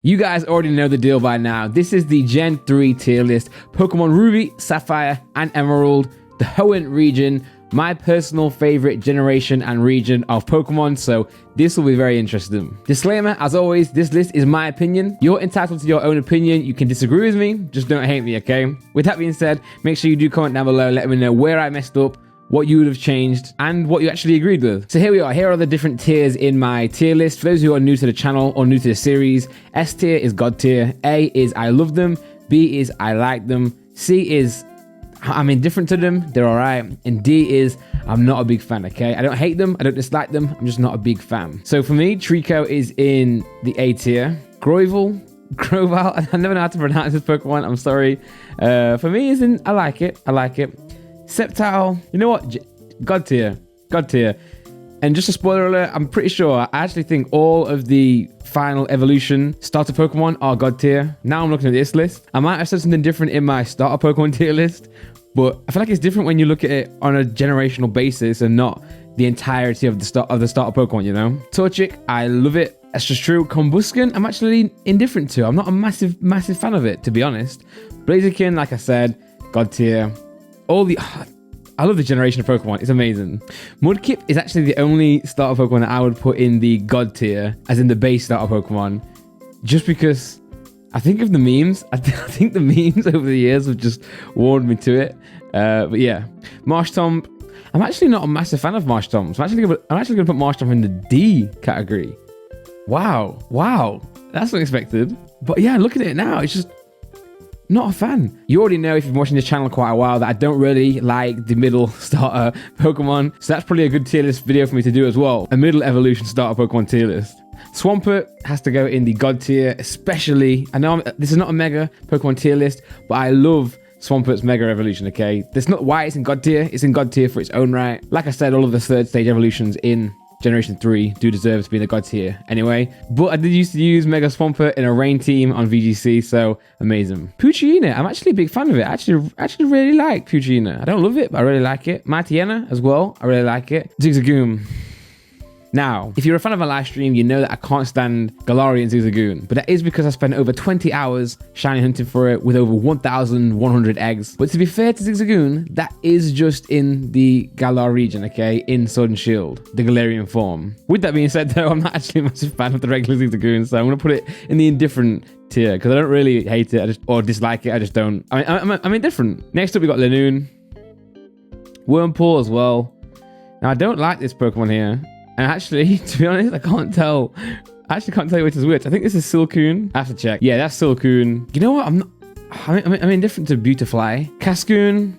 You guys already know the deal by now. This is the Gen 3 tier list. Pokemon Ruby, Sapphire, and Emerald, the Hoenn region, my personal favorite generation and region of Pokemon, so this will be very interesting. Disclaimer, as always, this list is my opinion. You're entitled to your own opinion. You can disagree with me, just don't hate me, okay? With that being said, make sure you do comment down below, let me know where I messed up, what you would have changed, and what you actually agreed with. So here we are. Here are the different tiers in my tier list. For those who are new to the channel or new to the series, S tier is God tier, A is I love them, B is I like them, C is I'm indifferent to them, they're alright, and D is I'm not a big fan, okay? I don't hate them, I don't dislike them, I'm just not a big fan. So for me, Trico is in the A tier. Grovyle, I never know how to pronounce this Pokemon, I'm sorry. For me, is in I like it. Sceptile, you know what? God tier. And just a spoiler alert, I'm pretty sure, I actually think all of the final evolution starter Pokemon are God tier. Now I'm looking at this list. I might have said something different in my starter Pokemon tier list, but I feel like it's different when you look at it on a generational basis and not the entirety of the starter Pokemon, you know? Torchic, I love it. That's just true. Combusken, I'm actually indifferent to. I'm not a massive fan of it, to be honest. Blaziken, like I said, God tier. I love the generation of Pokemon. It's amazing. Mudkip is actually the only starter Pokemon that I would put in the God tier, as in the base starter Pokemon, just because I think of the memes. I think the memes over the years have just warned me to it. But yeah, Marshtomp. I'm actually not a massive fan of Marshtomp. I'm actually going to put Marshtomp in the D category. Wow, that's unexpected. But yeah, look at it now. It's just not a fan. You already know if you've been watching this channel quite a while that I don't really like the middle starter Pokemon. So that's probably a good tier list video for me to do as well. A middle evolution starter Pokemon tier list. Swampert has to go in the God tier, especially. I know this is not a mega Pokemon tier list, but I love Swampert's Mega Evolution, okay? That's not why it's in God tier. It's in God tier for its own right. Like I said, all of the third stage evolutions in Generation 3 do deserve to be in the God tier anyway. But I did used to use Mega Swampert in a rain team on VGC, so amazing. Poochyena, I'm actually a big fan of it. I actually really like Poochyena. I don't love it, but I really like it. Mightyena as well, I really like it. Zigzagoon. Now, if you're a fan of my live stream, you know that I can't stand Galarian Zigzagoon, but that is because I spent over 20 hours shiny hunting for it with over 1,100 eggs. But to be fair to Zigzagoon, that is just in the Galar region, okay? In Sword and Shield, the Galarian form. With that being said though, I'm not actually a massive fan of the regular Zigzagoon, so I'm going to put it in the indifferent tier because I don't really hate it or dislike it. I just don't. I'm indifferent. Next up, we got Linoone. Wurmple as well. Now, I don't like this Pokemon here. And actually, to be honest, I can't tell. I actually can't tell you which is which. I think this is Silcoon. I have to check. Yeah, that's Silcoon. You know what? I'm indifferent to Beautifly. Cascoon.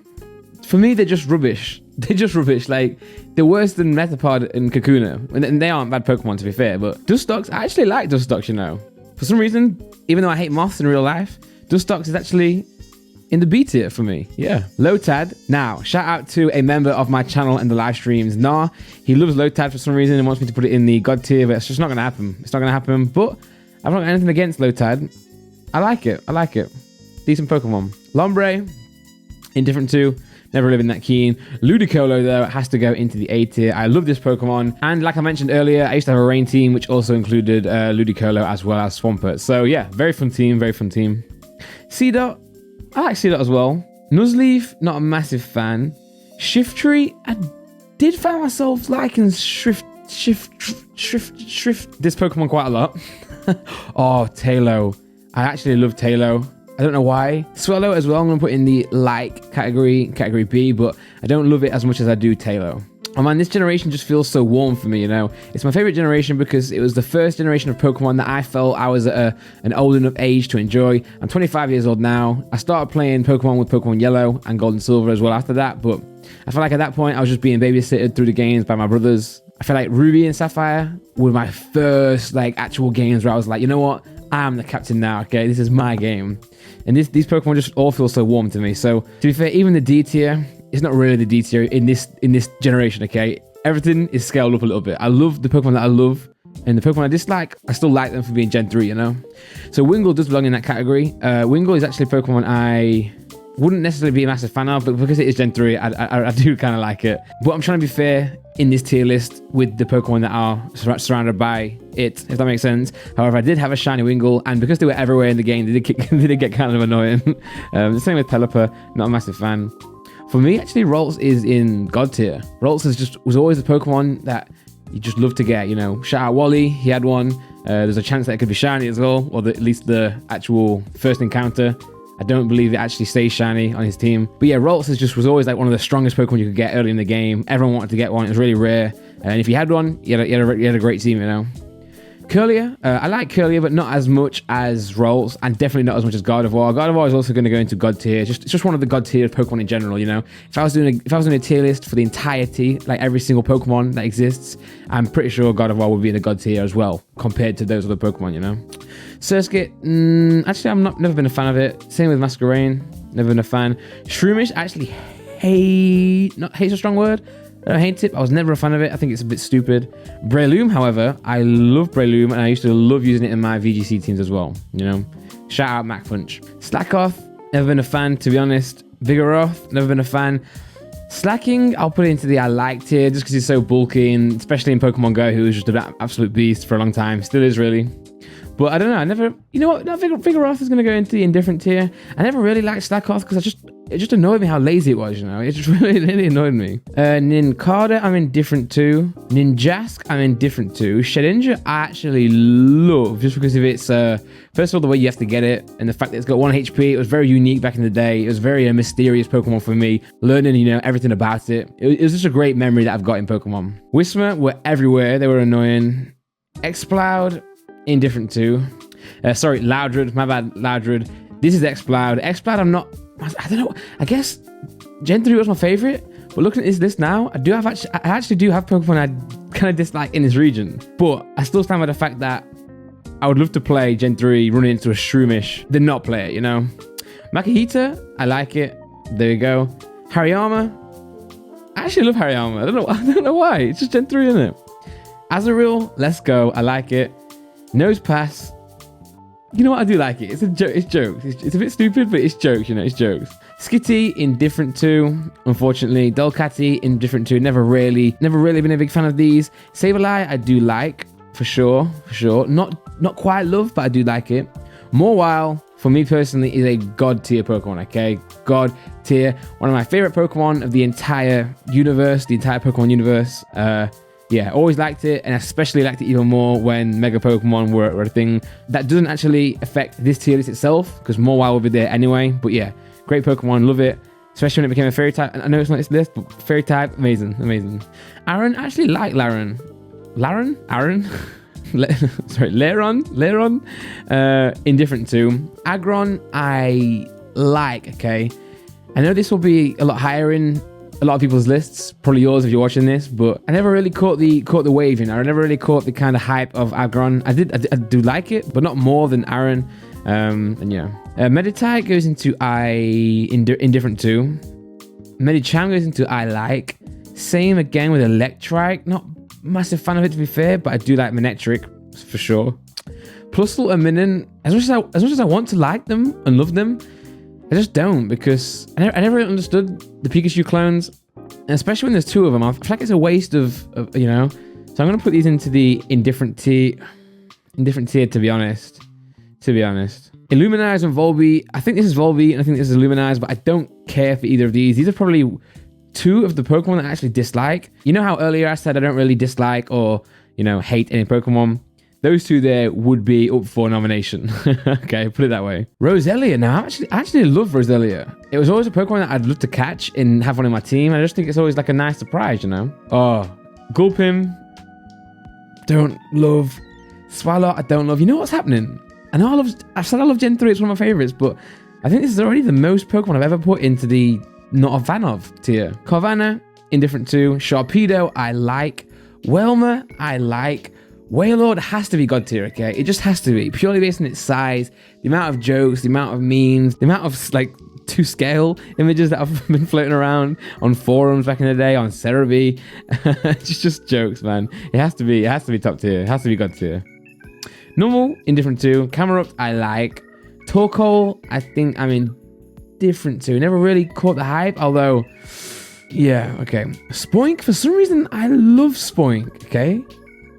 For me, they're just rubbish. They're just rubbish. Like, they're worse than Metapod and Kakuna. And they aren't bad Pokemon, to be fair. But Dustox, I actually like Dustox, you know. For some reason, even though I hate moths in real life, Dustox is actually in the B tier for me. Yeah. Lotad. Now, shout out to a member of my channel and the live streams, Nah. He loves Lotad for some reason and wants me to put it in the God tier, but it's just not going to happen. It's not going to happen, but I've not got anything against Lotad. I like it. Decent Pokemon. Lombre. Indifferent to. Never really been that keen. Ludicolo, though, has to go into the A tier. I love this Pokemon. And like I mentioned earlier, I used to have a rain team, which also included Ludicolo as well as Swampert. So yeah, very fun team. Seedot. I like Seedot as well. Nuzleaf, not a massive fan. Shiftry, I did find myself liking Shrift this Pokemon quite a lot. Oh, Tailo. I actually love Tailo. I don't know why. Swallow as well, I'm going to put in the like category B, but I don't love it as much as I do Tailo. Oh man, this generation just feels so warm for me, you know. It's my favorite generation because it was the first generation of Pokemon that I felt I was at an old enough age to enjoy. I'm 25 years old now. I started playing Pokemon with Pokemon Yellow and Gold and Silver as well after that, but I feel like at that point I was just being babysitted through the games by my brothers. I feel like Ruby and Sapphire were my first like actual games where I was like, you know what? I'm the captain now, okay? This is my game. And these Pokemon just all feel so warm to me. So to be fair, even the D tier, it's not really the D tier in this generation, okay? Everything is scaled up a little bit. I love the Pokemon that I love, and the Pokemon I dislike, I still like them for being Gen 3, you know? So Wingull does belong in that category. Wingull is actually a Pokemon I wouldn't necessarily be a massive fan of, but because it is Gen 3, I do kind of like it. But I'm trying to be fair in this tier list with the Pokemon that are surrounded by it, if that makes sense. However, I did have a shiny Wingull, and because they were everywhere in the game, they did get kind of annoying. The same with Pelipper, not a massive fan. For me, actually, Ralts is in God tier. Ralts was always a Pokemon that you just love to get, you know. Shout out Wally, he had one. There's a chance that it could be shiny as well, or at least the actual first encounter. I don't believe it actually stays shiny on his team. But yeah, Ralts was always like one of the strongest Pokemon you could get early in the game. Everyone wanted to get one. It was really rare. And if you had one, you had a great team, you know. Curlier, I like Curlier, but not as much as Ralts, and definitely not as much as Gardevoir. Gardevoir is also going to go into God tier. It's just one of the God tier Pokemon in general, you know. If I was doing a tier list for the entirety, like every single Pokemon that exists, I'm pretty sure Gardevoir would be in the God tier as well, compared to those other Pokemon, you know. Surskit, actually, never been a fan of it. Same with Masquerain, never been a fan. Shroomish, actually hate's a strong word. I don't hate it. I was never a fan of it. I think it's a bit stupid. Breloom, however, I love Breloom, and I used to love using it in my VGC teams as well. You know, shout out Mac Punch. Slackoth, never been a fan, to be honest. Vigoroth, never been a fan. Slacking, I'll put it into the I like tier just because he's so bulky, and especially in Pokemon Go, he was just an absolute beast for a long time. Still is, really. But I don't know. You know what? No, Vigoroth is going to go into the indifferent tier. I never really liked Slackoth because it just annoyed me how lazy it was, you know. It just really annoyed me. Nincada, I'm indifferent to. Ninjask, I'm indifferent to. Shedinja, I actually love just because of its, first of all, the way you have to get it and the fact that it's got 1 HP. It was very unique back in the day. It was very a mysterious Pokemon for me. Learning, you know, everything about it. It was just a great memory that I've got in Pokemon. Whismur were everywhere. They were annoying. Exploud, indifferent to. Sorry, Loudred, my bad, Loudred. This is Exploud. Exploud, I don't know. I guess Gen 3 was my favorite, but looking at this list now, I actually do have Pokemon I kind of dislike in this region. But I still stand by the fact that I would love to play Gen 3 running into a Shroomish than not play it, you know. Makihita, I like it. There you go. Hariyama, I actually love Hariyama. I don't know why. It's just Gen 3, isn't it? Azurill, let's go. I like it. Nosepass. You know what? I do like it. It's jokes. It's a bit stupid, but it's jokes, you know. It's jokes. Skitty, indifferent to, unfortunately. Dolcatty, indifferent to. Never really been a big fan of these. Sableye, I do like, for sure. Not quite love, but I do like it. Mawile, for me personally, is a God tier Pokemon, okay? God tier. One of my favorite Pokemon of the entire universe, the entire Pokemon universe. Yeah, always liked it, and especially liked it even more when Mega Pokemon were a thing. That doesn't actually affect this tier list itself, because Mawile will be there anyway. But yeah, great Pokemon, love it. Especially when it became a Fairy type. I know it's not this list, but Fairy type, amazing. Aaron, I actually like Laren. Aaron? Sorry, Lairon. Indifferent to. Aggron, I like, okay? I know this will be a lot higher in a lot of people's lists, probably yours if you're watching this, but I never really caught the wave, you know. I never really caught the kind of hype of Aggron. I do like it, but not more than Aaron. And yeah, Meditite goes into indifferent to. Medicham goes into I like. Same again with Electrike. Not massive fan of it, to be fair, but I do like Manectric for sure. Plusle and Minun, as much as I want to like them and love them, I just don't, because I never understood the Pikachu clones, and especially when there's 2 of them. I feel like it's a waste of you know. So I'm gonna put these into the indifferent tier, to be honest. Illuminize and Volby. I think this is Volby, and I think this is Illuminize, but I don't care for either of these. These are probably 2 of the Pokemon that I actually dislike. You know how earlier I said I don't really dislike or, you know, hate any Pokemon? Those 2 there would be up for nomination. Okay, put it that way. Roselia. Now, I actually love Roselia. It was always a Pokemon that I'd love to catch and have one in my team. I just think it's always like a nice surprise, you know? Oh, Gulpim. Don't love. Swallow, I don't love. You know what's happening? I've said I love Gen 3. It's one of my favorites, but I think this is already the most Pokemon I've ever put into the not a fan of tier. Carvanha, indifferent to. Sharpedo, I like. Welmer, I like. Wailord has to be God tier, okay? It just has to be, purely based on its size, the amount of jokes, the amount of memes, the amount of like to scale images that have been floating around on forums back in the day, on Cerebi. It's just jokes, man. It has to be top tier. It has to be God tier. Normal, indifferent to. Camerupt, I like. Torkoal, I think I'm indifferent to. Never really caught the hype, although, yeah, okay. Spoink, for some reason, I love Spoink, okay?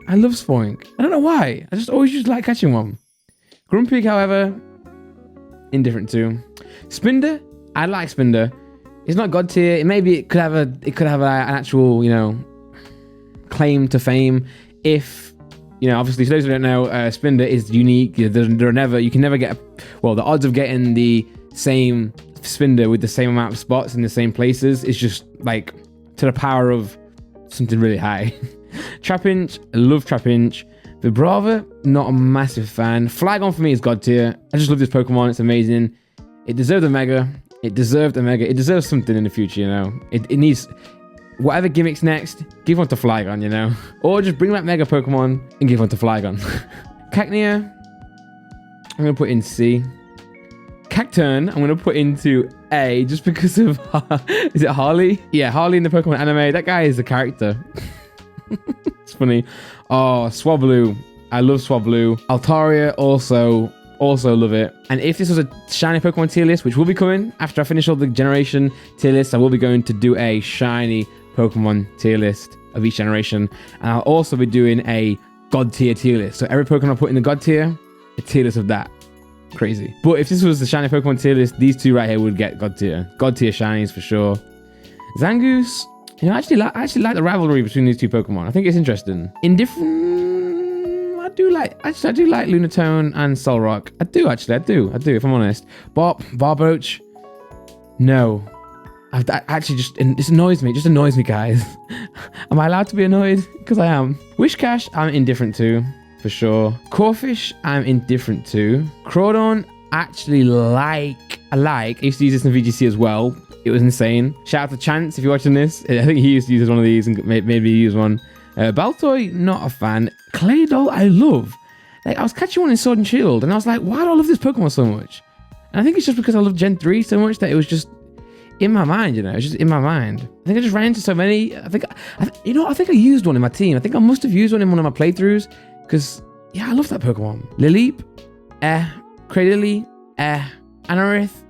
I love Spoink. I don't know why. I just like catching one. Grumpig, however, indifferent to. Spinder, I like Spinder. It's not god tier. It could have an actual, you know, claim to fame if, you know, obviously for those who don't know, Spinder is unique. You can never get, well, the odds of getting the same Spinder with the same amount of spots in the same places is just like to the power of something really high. Trapinch, I love Trapinch. Vibrava, not a massive fan. Flygon for me is god tier. I just love this Pokemon. It's amazing. It deserved a Mega. It deserved a Mega. It deserves something in the future, you know. It needs whatever gimmicks next. Give one to Flygon, you know, or just bring back Mega Pokemon and give one to Flygon. Cacnea, I'm gonna put in C. Cacturn, I'm gonna put into A just because of is it Harley? Yeah, Harley in the Pokemon anime. That guy is a character. It's funny. Oh, Swablu. I love Swablu. Altaria also love it. And if this was a shiny Pokemon tier list, which will be coming after I finish all the generation tier lists, I will be going to do a shiny Pokemon tier list of each generation. And I'll also be doing a god tier list. So every Pokemon I put in the god tier, a tier list of that. Crazy. But if this was the shiny Pokemon tier list, these two right here would get god tier. God tier shinies for sure. Zangoose. You know, I actually like the rivalry between these two Pokemon. I think it's interesting. Indifferent, I do like Lunatone and Solrock. I do, if I'm honest. Barboach, no. This annoys me. It just annoys me, guys. Am I allowed to be annoyed? Because I am. Wishcash, I'm indifferent to, for sure. Corphish, I'm indifferent to. Crawdon, actually I used to use this in VGC as well. It was insane. Shout out to Chance if you're watching this. I think he used to use one of these and maybe use one. Baltoy, not a fan. Claydol, I love. Like, I was catching one in Sword and Shield and I was like, why do I love this Pokemon so much? And I think it's just because I love Gen 3 so much that it was just in my mind, you know. It's just in my mind. I think I just ran into so many. I think I used one in my team. I think I must have used one in one of my playthroughs because, yeah, I love that Pokemon. Lileep, Cradily, Anorith,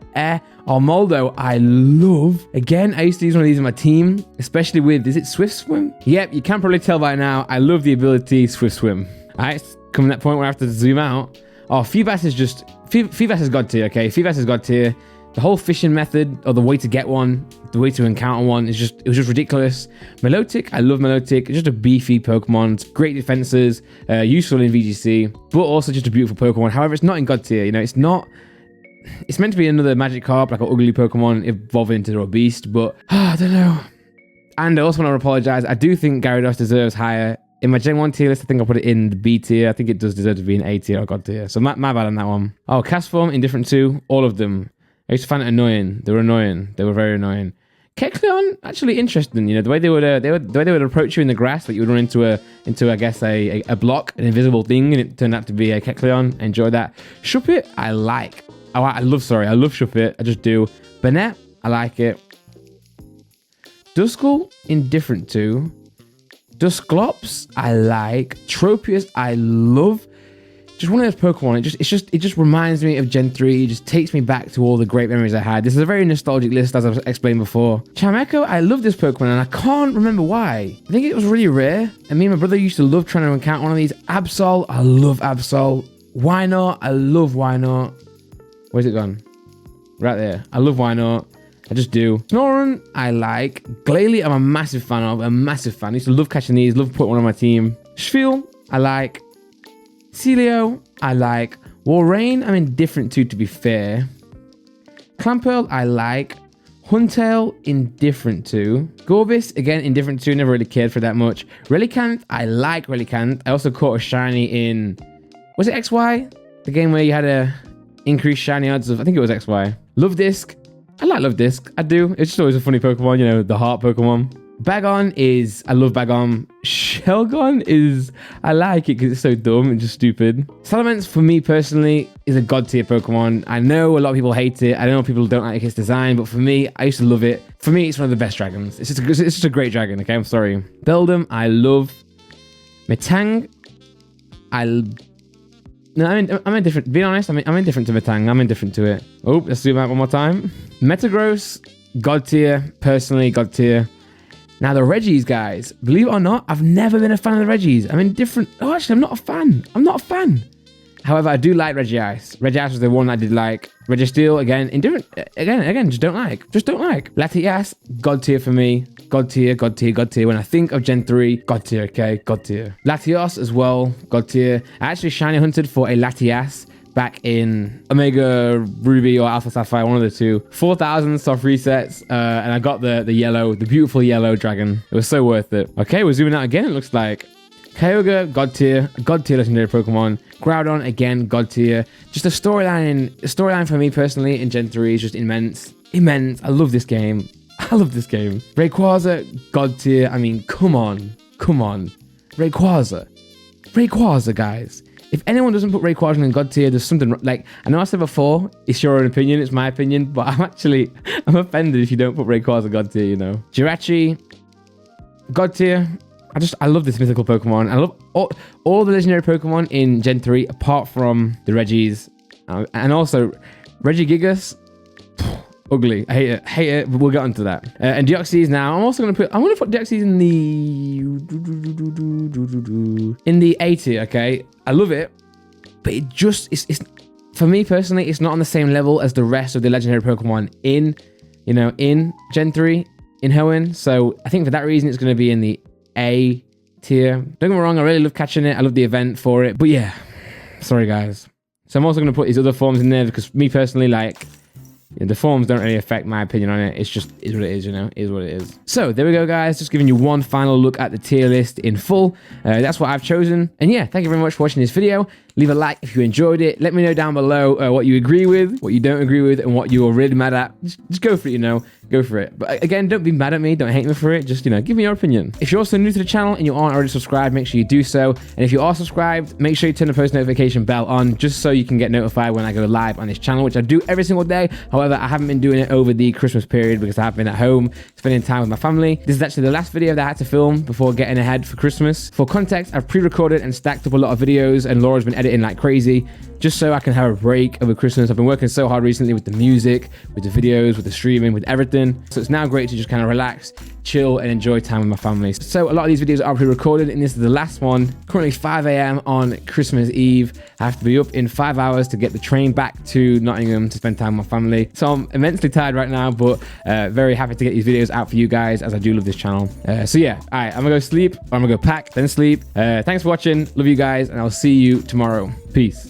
Moldo, I love. Again, I used to use one of these in my team, especially with, is it Swift Swim? Yep, you can probably tell by now, I love the ability Swift Swim. All right, coming to that point where I have to zoom out. Oh, Feebas is god tier, okay? Feebas is god tier. The whole fishing method, or the way to get one, the way to encounter one, it was just ridiculous. Milotic, I love Milotic. It's just a beefy Pokemon. It's great defenses, useful in VGC, but also just a beautiful Pokemon. However, it's not in god tier, you know, it's meant to be another Magikarp, like an ugly Pokemon evolving into a beast, but I don't know. And I also want to apologize. I do think Gyarados deserves higher. In my Gen 1 tier list, I think I put it in the B tier. I think it does deserve to be an A tier or God tier. So my bad on that one. Oh, Castform, indifferent to all of them. I used to find it annoying. They were annoying. They were very annoying. Kecleon, actually interesting. You know, the way they would approach you in the grass, like you would run into I guess a block, an invisible thing, and it turned out to be a Kecleon. Enjoy that. Shuppet, I like. I love Shuppet. I just do. Banette, I like it. Duskull, indifferent to. Dusclops, I like. Tropius, I love. Just one of those Pokemon. It just reminds me of Gen 3. It just takes me back to all the great memories I had. This is a very nostalgic list, as I've explained before. Charmeco, I love this Pokemon, and I can't remember why. I think it was really rare, and me and my brother used to love trying to encounter one of these. Absol, I love Absol. Why not? I love Why Not. Where's it gone? Right there. I love Why Not. I just do. Snorunt, I like. Glalie, I'm a massive fan of. A massive fan. I used to love catching these. Love putting one on my team. Schfeel, I like. Celio, I like. Walrein, I'm indifferent to be fair. Clamperl, I like. Huntail, indifferent to. Gorbis, again, indifferent to. Never really cared for that much. Relicanth, I like Relicanth. I also caught a shiny in... Was it XY? The game where you had a... increased shiny odds of, I think it was XY. Love Disc. I like Love Disc. I do. It's just always a funny Pokemon, you know, the heart Pokemon. Bagon is, I love Bagon. Shelgon is, I like it because it's so dumb and just stupid. Salamence, for me personally, is a god tier Pokemon. I know a lot of people hate it. I know people don't like its design, but for me, I used to love it. For me, it's one of the best dragons. It's just a great dragon, okay? I'm sorry. Beldum, I love. Metang, No, I'm indifferent. Being honest, I'm indifferent to Metang. I'm indifferent to it. Oh, let's zoom out one more time. Metagross, God tier. Personally, God tier. Now the Reggies, guys. Believe it or not, I've never been a fan of the Reggies. I'm indifferent. Oh, actually, I'm not a fan. I'm not a fan. However, I do like Regice. Regice was the one I did like. Registeel, again, indifferent. Again, just don't like. Just don't like. Latias, God tier for me. God tier, God tier, God tier. When I think of Gen 3, God tier, okay? God tier. Latios as well, God tier. I actually shiny hunted for a Latias back in Omega Ruby or Alpha Sapphire, one of the two. 4,000 soft resets, and I got the yellow, the beautiful yellow dragon. It was so worth it. Okay, we're zooming out again, it looks like. Kyogre, God tier legendary Pokemon. Groudon, again, God tier. Just the storyline for me personally in Gen 3 is just immense. Immense. I love this game. I love this game. Rayquaza, God tier. I mean, come on. Rayquaza, guys. If anyone doesn't put Rayquaza in God tier, there's something like, I know I said before, it's your own opinion, it's my opinion, but I'm offended if you don't put Rayquaza God tier, you know. Jirachi, God tier. I love this mythical Pokemon. I love all the legendary Pokemon in Gen 3, apart from the Reggies. And also, Regigigas, ugly. I hate it, but we'll get onto that. And Deoxys now. I'm going to put Deoxys in the A tier, okay? I love it, but it's for me personally, it's not on the same level as the rest of the legendary Pokemon in Gen 3, in Hoenn. So I think for that reason, it's going to be in the A tier. Don't get me wrong, I really love catching it. I love the event for it. But yeah, sorry guys. So I'm also going to put these other forms in there because me personally, like, the forms don't really affect my opinion on it. It's just is what it is, you know. Is what it is. So there we go, guys. Just giving you one final look at the tier list in full. That's what I've chosen. And yeah, thank you very much for watching this video. Leave a like if you enjoyed it. Let me know down below what you agree with, what you don't agree with, and what you're really mad at. Just go for it, you know. Go for it. But again, don't be mad at me. Don't hate me for it. Just, you know, give me your opinion. If you're also new to the channel and you aren't already subscribed, make sure you do so. And if you are subscribed, make sure you turn the post notification bell on just so you can get notified when I go live on this channel, which I do every single day. However, I haven't been doing it over the Christmas period because I have been at home spending time with my family. This is actually the last video that I had to film before getting ahead for Christmas. For context, I've pre-recorded and stacked up a lot of videos, and Laura's been editing like crazy just so I can have a break over Christmas. I've been working so hard recently with the music, with the videos, with the streaming, with everything. So it's now great to just kind of relax, chill, and enjoy time with my family. So a lot of these videos are pre-recorded, and this is the last one. Currently 5 a.m. on Christmas Eve. I have to be up in 5 hours to get the train back to Nottingham to spend time with my family. So I'm immensely tired right now, but very happy to get these videos out for you guys, as I do love this channel. So yeah, all right, I'm gonna go sleep, or I'm gonna go pack, then sleep. Thanks for watching. Love you guys, and I'll see you tomorrow. Peace.